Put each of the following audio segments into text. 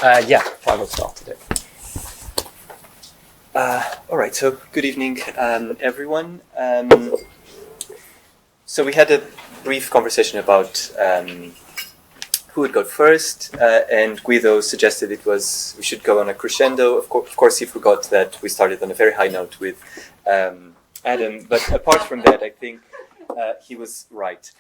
Yeah, I will start today. All right, so good evening, everyone. So we had a brief conversation about who would go first, and Guido suggested we should go on a crescendo. Of course, he forgot that we started on a very high note with Adam, but apart from that, I think he was right.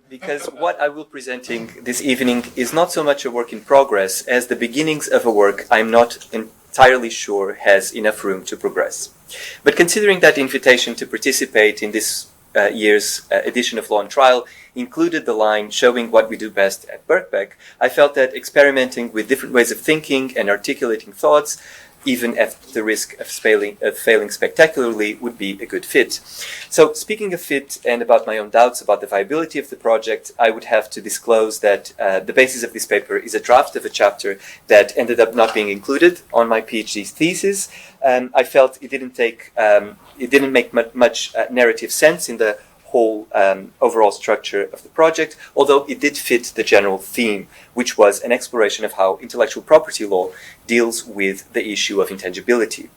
Because what I will be presenting this evening is not so much a work in progress as the beginnings of a work I'm not entirely sure has enough room to progress. But considering that the invitation to participate in this year's edition of Law and Trial included the line showing what we do best at Birkbeck, I felt that experimenting with different ways of thinking and articulating thoughts, even at the risk of failing spectacularly, would be a good fit. So speaking of fit and about my own doubts about the viability of the project, I would have to disclose that the basis of this paper is a draft of a chapter that ended up not being included on my PhD thesis. I felt it didn't make much narrative sense in the whole overall structure of the project, although it did fit the general theme, which was an exploration of how intellectual property law deals with the issue of intangibility,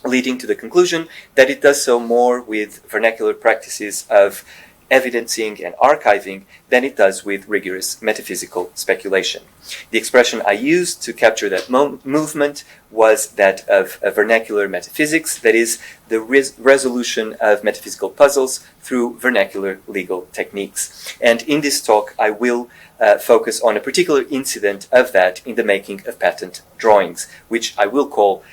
leading to the conclusion that it does so more with vernacular practices of evidencing and archiving than it does with rigorous metaphysical speculation. The expression I used to capture that movement was that of a vernacular metaphysics, that is, the resolution of metaphysical puzzles through vernacular legal techniques. And in this talk, I will focus on a particular incident of that in the making of patent drawings, which I will call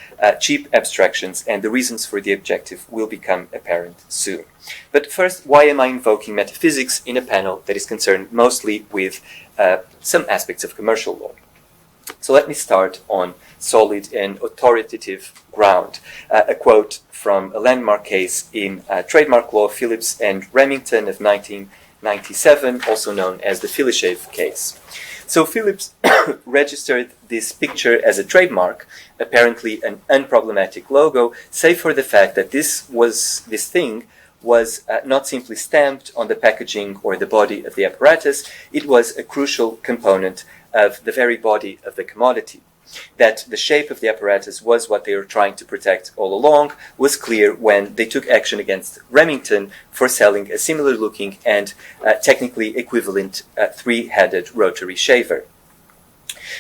cheap abstractions, and the reasons for the objective will become apparent soon. But first, why am I invoking metaphysics in a panel that is concerned mostly with some aspects of commercial law? So let me start on solid and authoritative ground. A quote from a landmark case in trademark law, Phillips and Remington of 1997, also known as the Philishave case. So Phillips registered this picture as a trademark, apparently an unproblematic logo, save for the fact that this thing was not simply stamped on the packaging or the body of the apparatus, it was a crucial component of the very body of the commodity. That the shape of the apparatus was what they were trying to protect all along was clear when they took action against Remington for selling a similar looking and technically equivalent three-headed rotary shaver.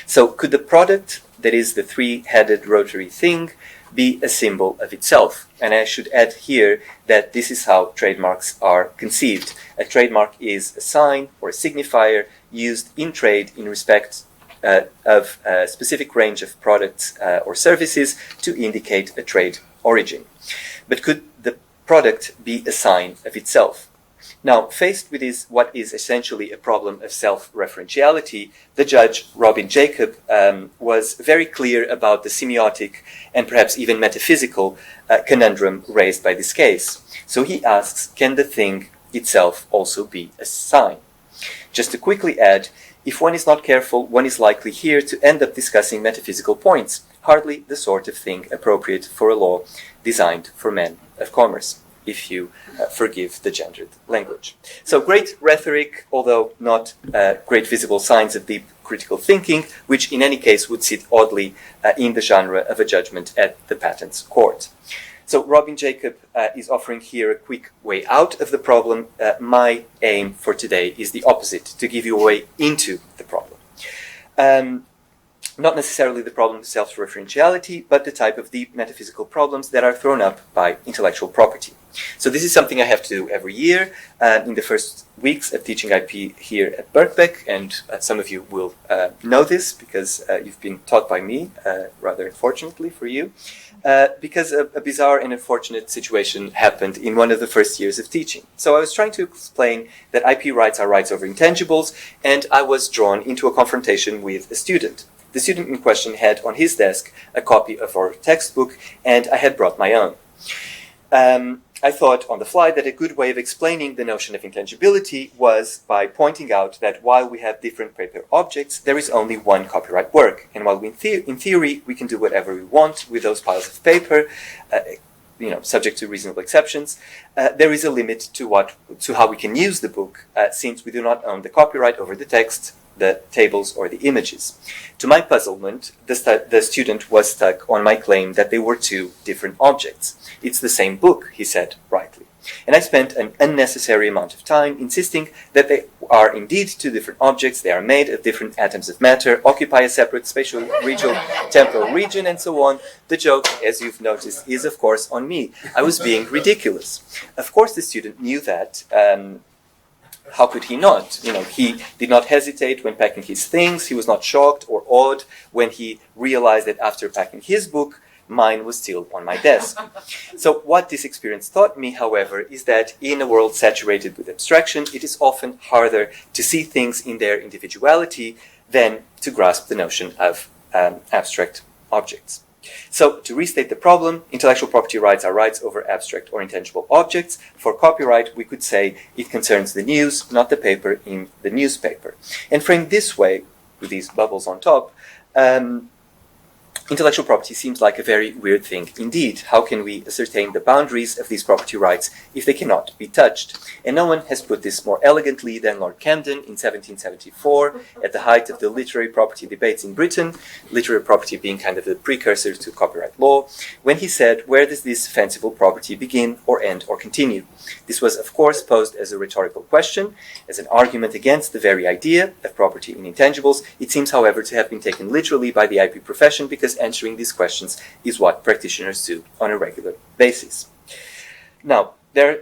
So could the product, that is the three-headed rotary thing, be a symbol of itself? And I should add here that this is how trademarks are conceived. A trademark is a sign or a signifier used in trade in respect of a specific range of products or services to indicate a trade origin. But could the product be a sign of itself? Now, faced with what is essentially a problem of self-referentiality, the judge, Robin Jacob, was very clear about the semiotic and perhaps even metaphysical conundrum raised by this case. So he asks, can the thing itself also be a sign? Just to quickly add, if one is not careful, one is likely here to end up discussing metaphysical points, hardly the sort of thing appropriate for a law designed for men of commerce, if you forgive the gendered language. So great rhetoric, although not great visible signs of deep critical thinking, which in any case would sit oddly in the genre of a judgment at the patents court. So Robin Jacob is offering here a quick way out of the problem. My aim for today is the opposite, to give you a way into the problem. Not necessarily the problem of self-referentiality, but the type of deep metaphysical problems that are thrown up by intellectual property. So this is something I have to do every year in the first weeks of teaching IP here at Birkbeck, and some of you will know this because you've been taught by me, rather unfortunately for you, because a bizarre and unfortunate situation happened in one of the first years of teaching. So I was trying to explain that IP rights are rights over intangibles, and I was drawn into a confrontation with a student. The student in question had on his desk a copy of our textbook, and I had brought my own. I thought on the fly that a good way of explaining the notion of intangibility was by pointing out that while we have different paper objects, there is only one copyright work. And while in theory we can do whatever we want with those piles of paper, subject to reasonable exceptions, there is a limit to how we can use the book, since we do not own the copyright over the text, the tables or the images. To my puzzlement, the student was stuck on my claim that they were two different objects. It's the same book, he said rightly. And I spent an unnecessary amount of time insisting that they are indeed two different objects, they are made of different atoms of matter, occupy a separate spatial, regional, temporal region, and so on. The joke, as you've noticed, is of course on me. I was being ridiculous. Of course the student knew that. How could he not? He did not hesitate when packing his things. He was not shocked or awed when he realized that after packing his book, mine was still on my desk. So what this experience taught me, however, is that in a world saturated with abstraction, it is often harder to see things in their individuality than to grasp the notion of abstract objects. So, to restate the problem, intellectual property rights are rights over abstract or intangible objects. For copyright, we could say it concerns the news, not the paper in the newspaper. And framed this way, with these bubbles on top, intellectual property seems like a very weird thing indeed. How can we ascertain the boundaries of these property rights if they cannot be touched? And no one has put this more elegantly than Lord Camden in 1774, at the height of the literary property debates in Britain, literary property being kind of the precursor to copyright law, when he said, where does this fanciful property begin or end or continue? This was, of course, posed as a rhetorical question, as an argument against the very idea of property in intangibles. It seems, however, to have been taken literally by the IP profession, because answering these questions is what practitioners do on a regular basis. Now, there are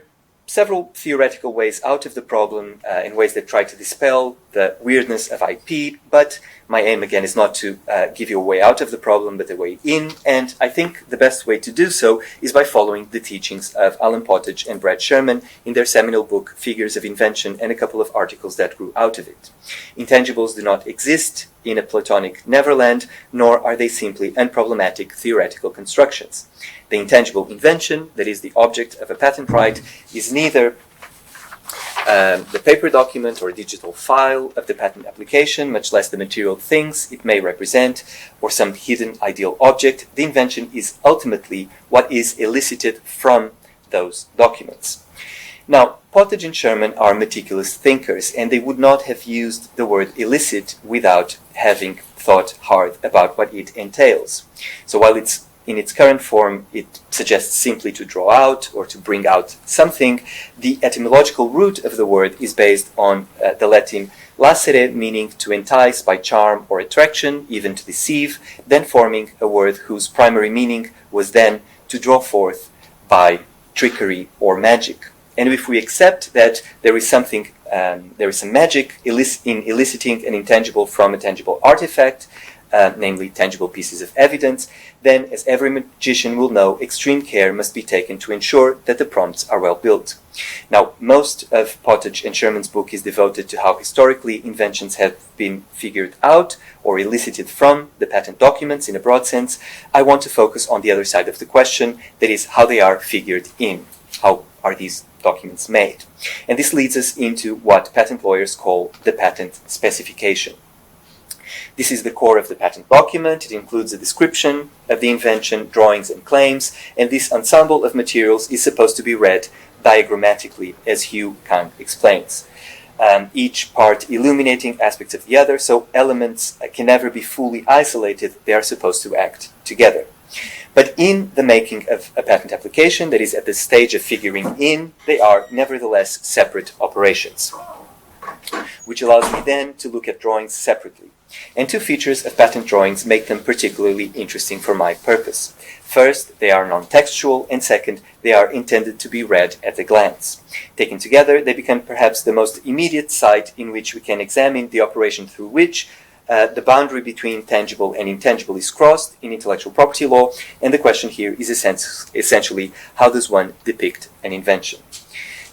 several theoretical ways out of the problem, in ways that try to dispel the weirdness of IP, but my aim again is not to give you a way out of the problem, but a way in, and I think the best way to do so is by following the teachings of Alan Pottage and Brad Sherman in their seminal book Figures of Invention, and a couple of articles that grew out of it. Intangibles do not exist in a Platonic Neverland, nor are they simply unproblematic theoretical constructions. The intangible invention, that is the object of a patent right, is neither the paper document or digital file of the patent application, much less the material things it may represent, or some hidden ideal object. The invention is ultimately what is elicited from those documents. Now, Pottage and Sherman are meticulous thinkers, and they would not have used the word illicit without having thought hard about what it entails. So while it's in its current form, it suggests simply to draw out or to bring out something, the etymological root of the word is based on the Latin lacere, meaning to entice by charm or attraction, even to deceive, then forming a word whose primary meaning was then to draw forth by trickery or magic. And if we accept that there is something, there is some magic in eliciting an intangible from a tangible artifact, namely tangible pieces of evidence, then, as every magician will know, extreme care must be taken to ensure that the prompts are well built. Now, most of Pottage and Sherman's book is devoted to how historically inventions have been figured out or elicited from the patent documents in a broad sense. I want to focus on the other side of the question, that is, how they are figured in. How are these documents made? And this leads us into what patent lawyers call the patent specification. This is the core of the patent document. It includes a description of the invention, drawings and claims, and this ensemble of materials is supposed to be read diagrammatically, as Hugh Kahn explains. Each part illuminating aspects of the other, so elements can never be fully isolated, they are supposed to act together. But in the making of a patent application, that is at the stage of figuring in, they are nevertheless separate operations, which allows me then to look at drawings separately. And two features of patent drawings make them particularly interesting for my purpose. First, they are non-textual, and second, they are intended to be read at a glance. Taken together, they become perhaps the most immediate site in which we can examine the operation through which the boundary between tangible and intangible is crossed in intellectual property law, and the question here is essentially, how does one depict an invention?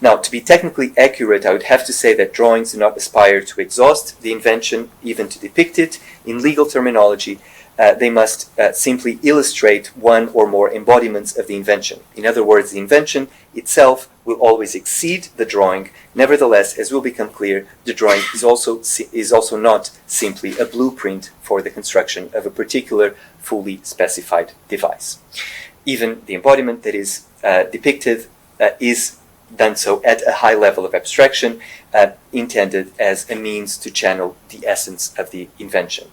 Now, to be technically accurate, I would have to say that drawings do not aspire to exhaust the invention, even to depict it. In legal terminology, they must simply illustrate one or more embodiments of the invention. In other words, the invention itself will always exceed the drawing. Nevertheless, as will become clear, the drawing is also not simply a blueprint for the construction of a particular fully specified device. Even the embodiment that is depicted is done so at a high level of abstraction, intended as a means to channel the essence of the invention.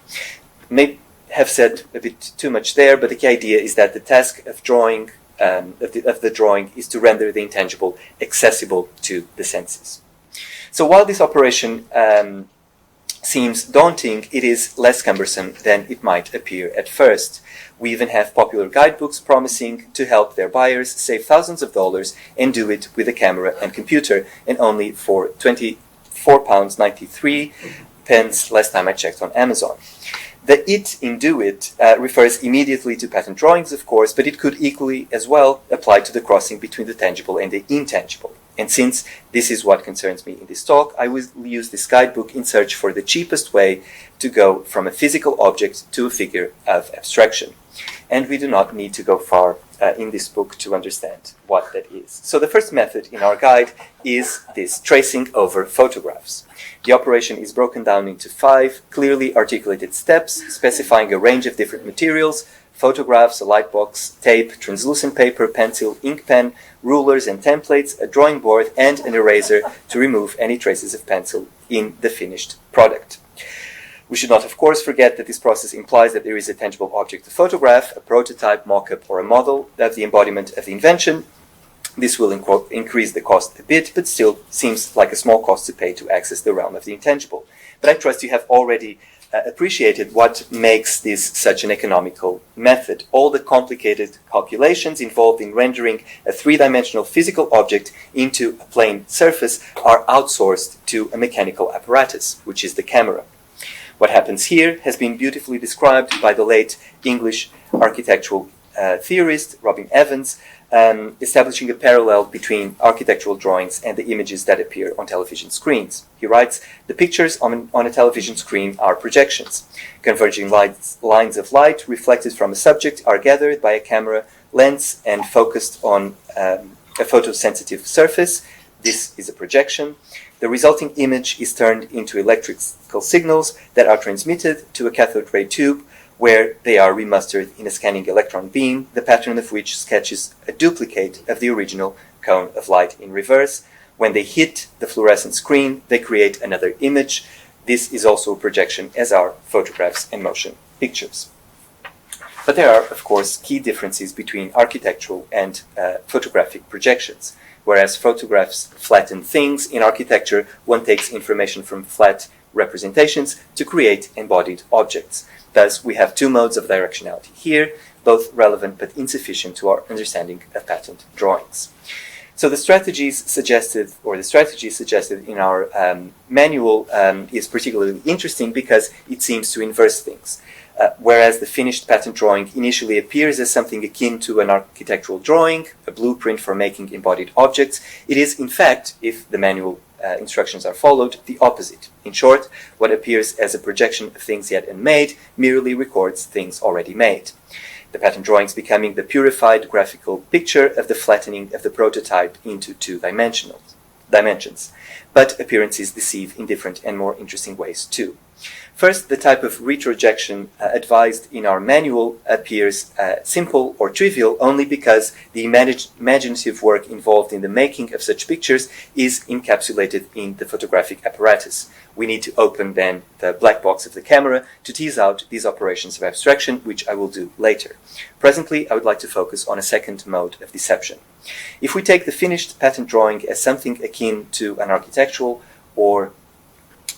May have said a bit too much there, but the key idea is that the task of drawing, of the drawing, is to render the intangible accessible to the senses. So while this operation seems daunting, it is less cumbersome than it might appear at first. We even have popular guidebooks promising to help their buyers save thousands of dollars and do it with a camera and computer, and only for £24.93 last time I checked on Amazon. The "it" in "do it" refers immediately to patent drawings, of course, but it could equally as well apply to the crossing between the tangible and the intangible. And since this is what concerns me in this talk, I will use this guidebook in search for the cheapest way to go from a physical object to a figure of abstraction. And we do not need to go far in this book to understand what that is. So the first method in our guide is this tracing over photographs. The operation is broken down into 5 clearly articulated steps, specifying a range of different materials: photographs, a lightbox, tape, translucent paper, pencil, ink pen, rulers and templates, a drawing board, and an eraser to remove any traces of pencil in the finished product. We should not, of course, forget that this process implies that there is a tangible object to photograph, a prototype, mock-up, or a model of the embodiment of the invention. This will increase the cost a bit, but still seems like a small cost to pay to access the realm of the intangible. But I trust you have already appreciated what makes this such an economical method. All the complicated calculations involved in rendering a 3-dimensional physical object into a plane surface are outsourced to a mechanical apparatus, which is the camera. What happens here has been beautifully described by the late English architectural theorist Robin Evans, establishing a parallel between architectural drawings and the images that appear on television screens. He writes, "The pictures on a television screen are projections. Converging lines of light reflected from a subject are gathered by a camera lens and focused on a photosensitive surface. This is a projection. The resulting image is turned into electrical signals that are transmitted to a cathode ray tube, where they are remastered in a scanning electron beam, the pattern of which sketches a duplicate of the original cone of light in reverse. When they hit the fluorescent screen, they create another image. This is also a projection, as are photographs and motion pictures." But there are, of course, key differences between architectural and photographic projections. Whereas photographs flatten things, in architecture one takes information from flat representations to create embodied objects. Thus, we have 2 modes of directionality here, both relevant but insufficient to our understanding of patent drawings. So the strategy suggested in our manual is particularly interesting because it seems to inverse things. Whereas the finished patent drawing initially appears as something akin to an architectural drawing, a blueprint for making embodied objects, it is in fact, if the manual instructions are followed, the opposite. In short, what appears as a projection of things yet unmade merely records things already made. The patent drawings becoming the purified graphical picture of the flattening of the prototype into 2 dimensions. But appearances deceive in different and more interesting ways too. First, the type of retrojection advised in our manual appears simple or trivial only because the imaginative work involved in the making of such pictures is encapsulated in the photographic apparatus. We need to open then the black box of the camera to tease out these operations of abstraction, which I will do later. Presently, I would like to focus on a second mode of deception. If we take the finished patent drawing as something akin to an architectural or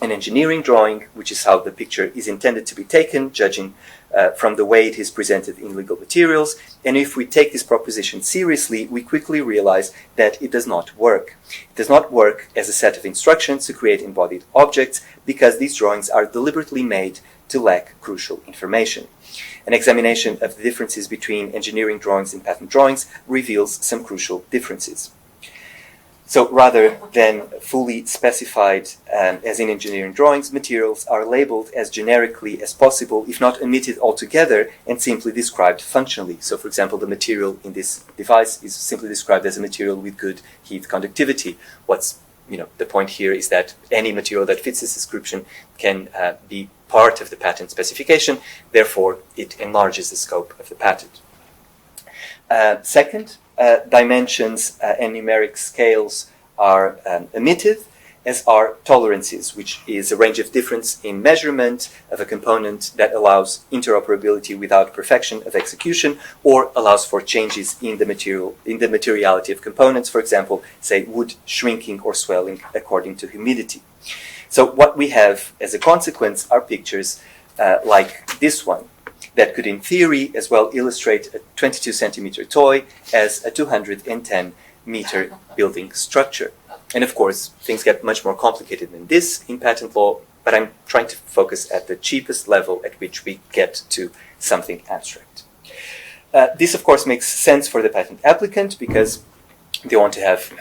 an engineering drawing, which is how the picture is intended to be taken, judging from the way it is presented in legal materials, and if we take this proposition seriously, we quickly realize that it does not work. It does not work as a set of instructions to create embodied objects because these drawings are deliberately made to lack crucial information. An examination of the differences between engineering drawings and patent drawings reveals some crucial differences. So rather than fully specified as in engineering drawings, materials are labeled as generically as possible, if not omitted altogether, and simply described functionally. So for example, the material in this device is simply described as a material with good heat conductivity. The point here is that any material that fits this description can be part of the patent specification, therefore it enlarges the scope of the patent. Second, dimensions and numeric scales are omitted, as are tolerances, which is a range of difference in measurement of a component that allows interoperability without perfection of execution, or allows for changes in the materiality of components, for example, say wood shrinking or swelling according to humidity. So what we have as a consequence are pictures like this one, that could in theory as well illustrate a 22 centimeter toy as a 210 meter building structure. And of course, things get much more complicated than this in patent law, but I'm trying to focus at the cheapest level at which we get to something abstract. This, of course, makes sense for the patent applicant because they want to have,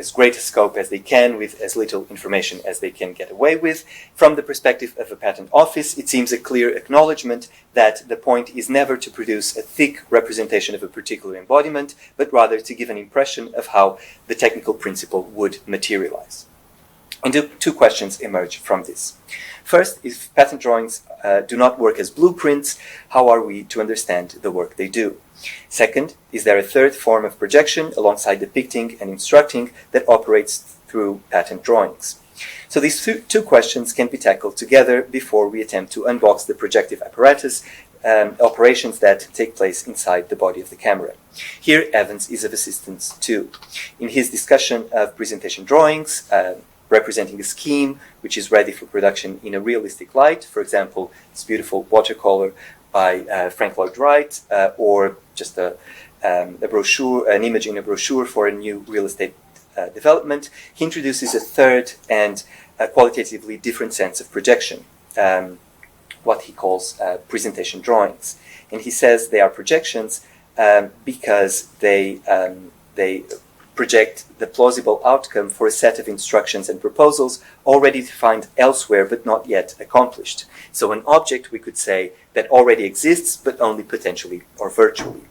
as great a scope as they can with as little information as they can get away with. From the perspective of a patent office, it seems a clear acknowledgement that the point is never to produce a thick representation of a particular embodiment, but rather to give an impression of how the technical principle would materialize. And two questions emerge from this. First, if patent drawings do not work as blueprints, how are we to understand the work they do? Second, is there a third form of projection alongside depicting and instructing that operates through patent drawings? So these two questions can be tackled together before we attempt to unbox the projective apparatus operations that take place inside the body of the camera. Here, Evans is of assistance too. In his discussion of presentation drawings, representing a scheme which is ready for production in a realistic light, for example, this beautiful watercolor by Frank Lloyd Wright, or just a brochure, an image in a brochure for a new real estate development, he introduces a third and qualitatively different sense of projection, what he calls presentation drawings. And he says they are projections because they project the plausible outcome for a set of instructions and proposals already defined elsewhere but not yet accomplished. So an object, we could say, that already exists but only potentially or virtually.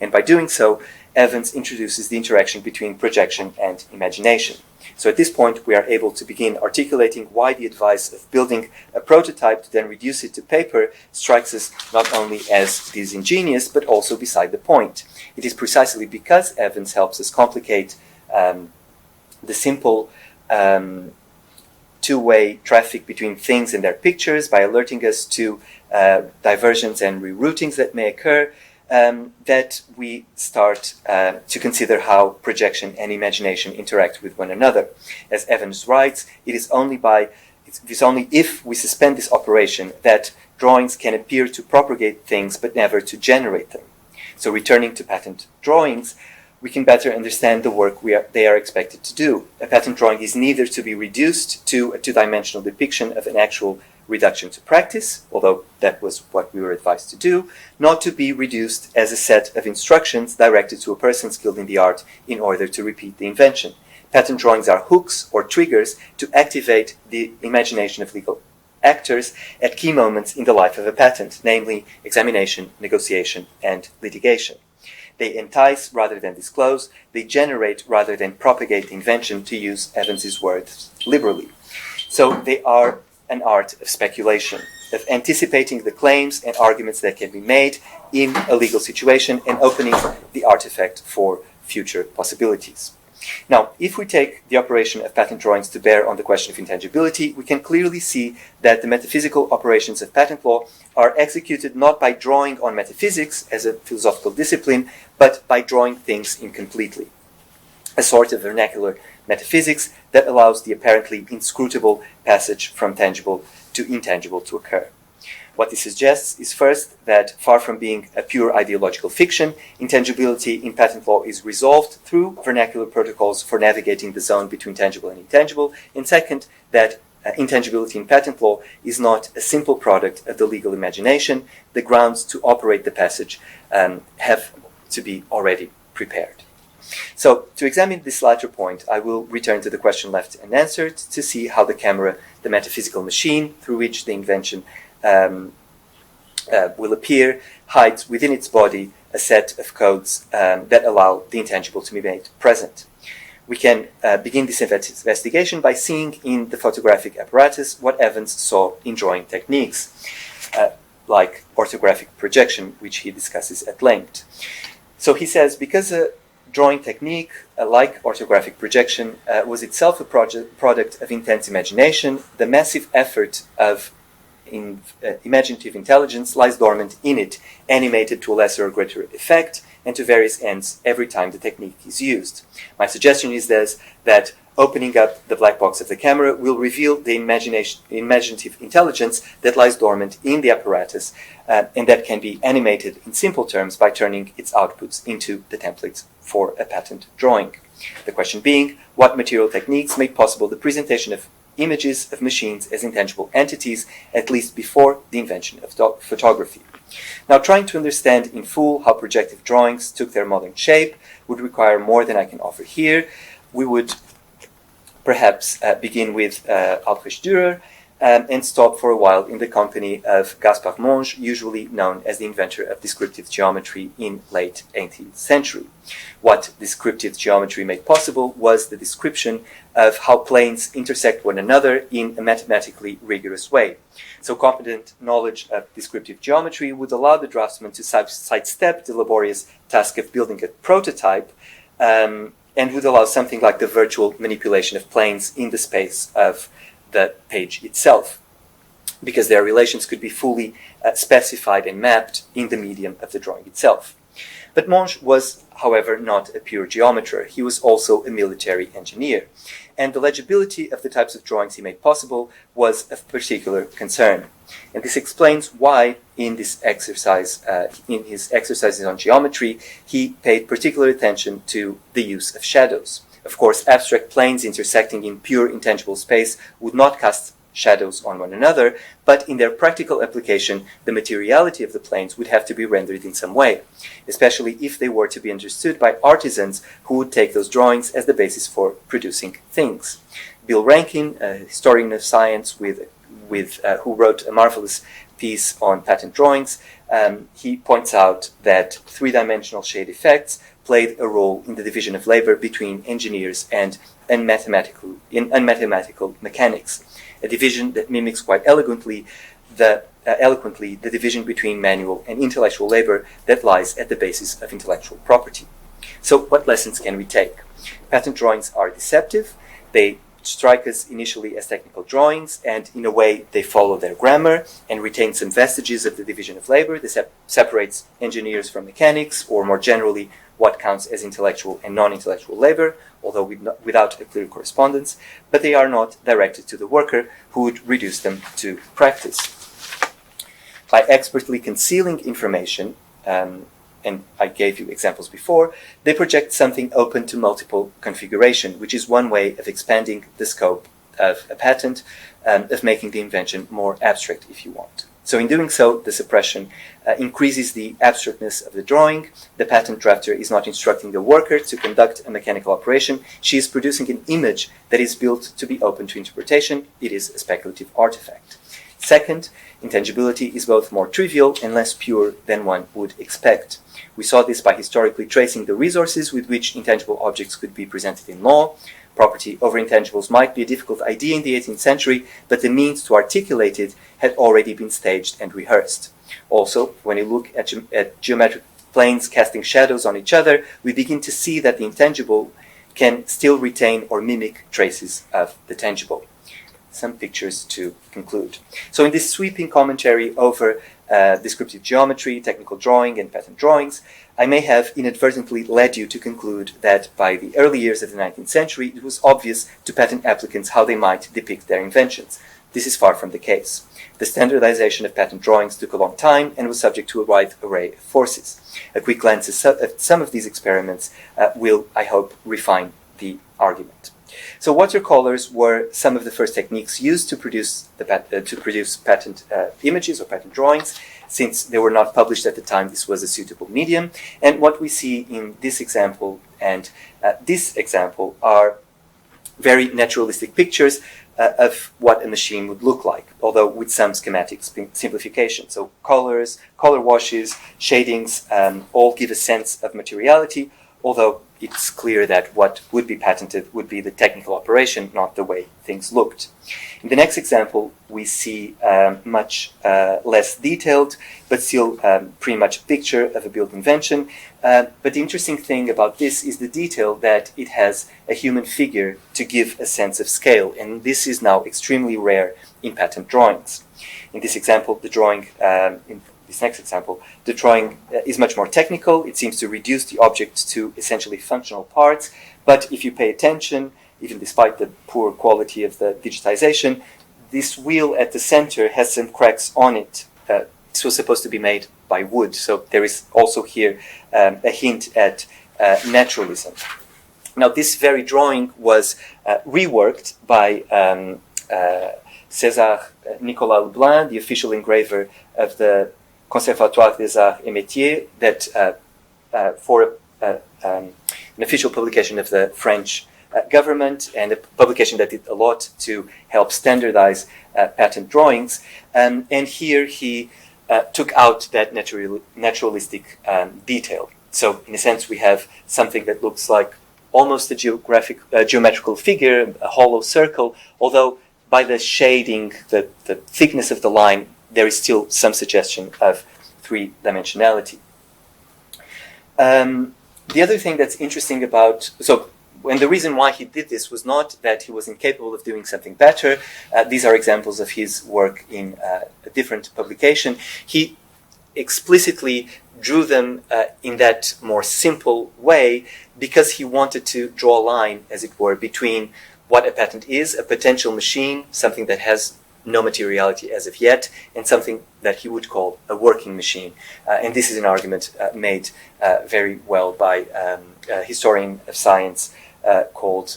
And by doing so, Evans introduces the interaction between projection and imagination. So at this point, we are able to begin articulating why the advice of building a prototype to then reduce it to paper strikes us not only as disingenuous, but also beside the point. It is precisely because Evans helps us complicate the simple two-way traffic between things and their pictures by alerting us to diversions and reroutings that may occur, that we start to consider how projection and imagination interact with one another. As Evans writes, it is only if we suspend this operation that drawings can appear to propagate things but never to generate them. So returning to patent drawings, we can better understand the work they are expected to do. A patent drawing is neither to be reduced to a two-dimensional depiction of an actual reduction to practice, although that was what we were advised to do, not to be reduced as a set of instructions directed to a person skilled in the art in order to repeat the invention. Patent drawings are hooks or triggers to activate the imagination of legal actors at key moments in the life of a patent, namely examination, negotiation, and litigation. They entice rather than disclose, they generate rather than propagate the invention, to use Evans's words liberally. So they are an art of speculation, of anticipating the claims and arguments that can be made in a legal situation and opening the artifact for future possibilities. Now, if we take the operation of patent drawings to bear on the question of intangibility, we can clearly see that the metaphysical operations of patent law are executed not by drawing on metaphysics as a philosophical discipline, but by drawing things incompletely. A sort of vernacular metaphysics that allows the apparently inscrutable passage from tangible to intangible to occur. What this suggests is first that, far from being a pure ideological fiction, intangibility in patent law is resolved through vernacular protocols for navigating the zone between tangible and intangible, and second, that intangibility in patent law is not a simple product of the legal imagination. The grounds to operate the passage have to be already prepared. So, to examine this latter point, I will return to the question left unanswered to see how the camera, the metaphysical machine through which the invention will appear, hides within its body a set of codes that allow the intangible to be made present. We can begin this investigation by seeing in the photographic apparatus what Evans saw in drawing techniques, like orthographic projection, which he discusses at length. So he says, because a drawing technique, like orthographic projection, was itself a product of intense imagination, the massive effort of imaginative intelligence lies dormant in it, animated to a lesser or greater effect, and to various ends every time the technique is used. My suggestion is that opening up the black box of the camera will reveal the imaginative intelligence that lies dormant in the apparatus, and that can be animated in simple terms by turning its outputs into the templates for a patent drawing. The question being, what material techniques made possible the presentation of images of machines as intangible entities, at least before the invention of photography? Now, trying to understand in full how projective drawings took their modern shape would require more than I can offer here. We would perhaps begin with Albrecht Dürer and stop for a while in the company of Gaspard Monge, usually known as the inventor of descriptive geometry in late 18th century. What descriptive geometry made possible was the description of how planes intersect one another in a mathematically rigorous way. So competent knowledge of descriptive geometry would allow the draftsman to sidestep the laborious task of building a prototype, and would allow something like the virtual manipulation of planes in the space of the page itself, because their relations could be fully specified and mapped in the medium of the drawing itself. But Monge was, however, not a pure geometer. He was also a military engineer, and the legibility of the types of drawings he made possible was of particular concern. And this explains why in his exercises on geometry, he paid particular attention to the use of shadows. Of course, abstract planes intersecting in pure intangible space would not cast shadows on one another, but in their practical application, the materiality of the planes would have to be rendered in some way, especially if they were to be understood by artisans who would take those drawings as the basis for producing things. Bill Rankin, a historian of science who wrote a marvelous piece on patent drawings, he points out that three-dimensional shade effects played a role in the division of labor between engineers and unmathematical mechanics, a division that mimics quite eloquently the division between manual and intellectual labor that lies at the basis of intellectual property. So what lessons can we take? Patent drawings are deceptive. They strike us initially as technical drawings, and in a way they follow their grammar and retain some vestiges of the division of labor that separates engineers from mechanics, or more generally, what counts as intellectual and non-intellectual labor, although without a clear correspondence, but they are not directed to the worker, who would reduce them to practice. By expertly concealing information, and I gave you examples before, they project something open to multiple configuration, which is one way of expanding the scope of a patent, of making the invention more abstract, if you want. So in doing so, the suppression increases the abstractness of the drawing. The patent drafter is not instructing the worker to conduct a mechanical operation. She is producing an image that is built to be open to interpretation. It is a speculative artifact. Second, intangibility is both more trivial and less pure than one would expect. We saw this by historically tracing the resources with which intangible objects could be presented in law. Property over intangibles might be a difficult idea in the 18th century, but the means to articulate it had already been staged and rehearsed. Also, when you look at geometric planes casting shadows on each other, we begin to see that the intangible can still retain or mimic traces of the tangible. Some pictures to conclude. So in this sweeping commentary over descriptive geometry, technical drawing, and patent drawings, I may have inadvertently led you to conclude that by the early years of the 19th century, it was obvious to patent applicants how they might depict their inventions. This is far from the case. The standardization of patent drawings took a long time and was subject to a wide array of forces. A quick glance at some of these experiments will, I hope, refine the argument. So watercolors were some of the first techniques used to produce patent images or patent drawings. Since they were not published at the time, this was a suitable medium. And what we see in this example and this example are very naturalistic pictures of what a machine would look like, although with some schematic simplification. So colors, color washes, shadings all give a sense of materiality, although it's clear that what would be patented would be the technical operation, not the way things looked. In the next example, we see much less detailed, but still pretty much a picture of a built invention. But the interesting thing about this is the detail that it has a human figure to give a sense of scale, and this is now extremely rare in patent drawings. In this example, the drawing, in this next example, the drawing is much more technical. It seems to reduce the object to essentially functional parts, but if you pay attention, even despite the poor quality of the digitization, this wheel at the center has some cracks on it. This was supposed to be made by wood, so there is also here a hint at naturalism. Now, this very drawing was reworked by César Nicolas Leblin, the official engraver of the Conservatoire des Arts et Métiers, that for an official publication of the French government, and a publication that did a lot to help standardize patent drawings. And here he took out that naturalistic detail. So in a sense, we have something that looks like almost a geometrical figure, a hollow circle, although by the shading, the thickness of the line, there is still some suggestion of three-dimensionality. The other thing that's interesting about, and the reason why he did this was not that he was incapable of doing something better. These are examples of his work in a different publication. He explicitly drew them in that more simple way because he wanted to draw a line, as it were, between what a patent is, a potential machine, something that has no materiality as of yet, and something that he would call a working machine. And this is an argument made very well by a historian of science called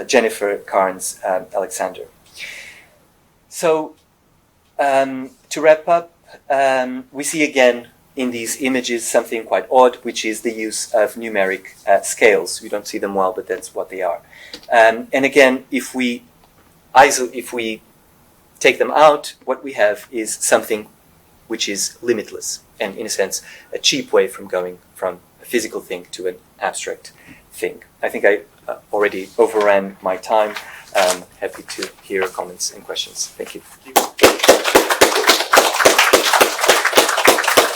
Jennifer Carnes Alexander. So, to wrap up, we see again in these images something quite odd, which is the use of numeric scales. We don't see them well, but that's what they are. And again, if we take them out, what we have is something which is limitless, and in a sense, a cheap way from going from a physical thing to an abstract thing. I think I already overran my time. Happy to hear comments and questions. Thank you.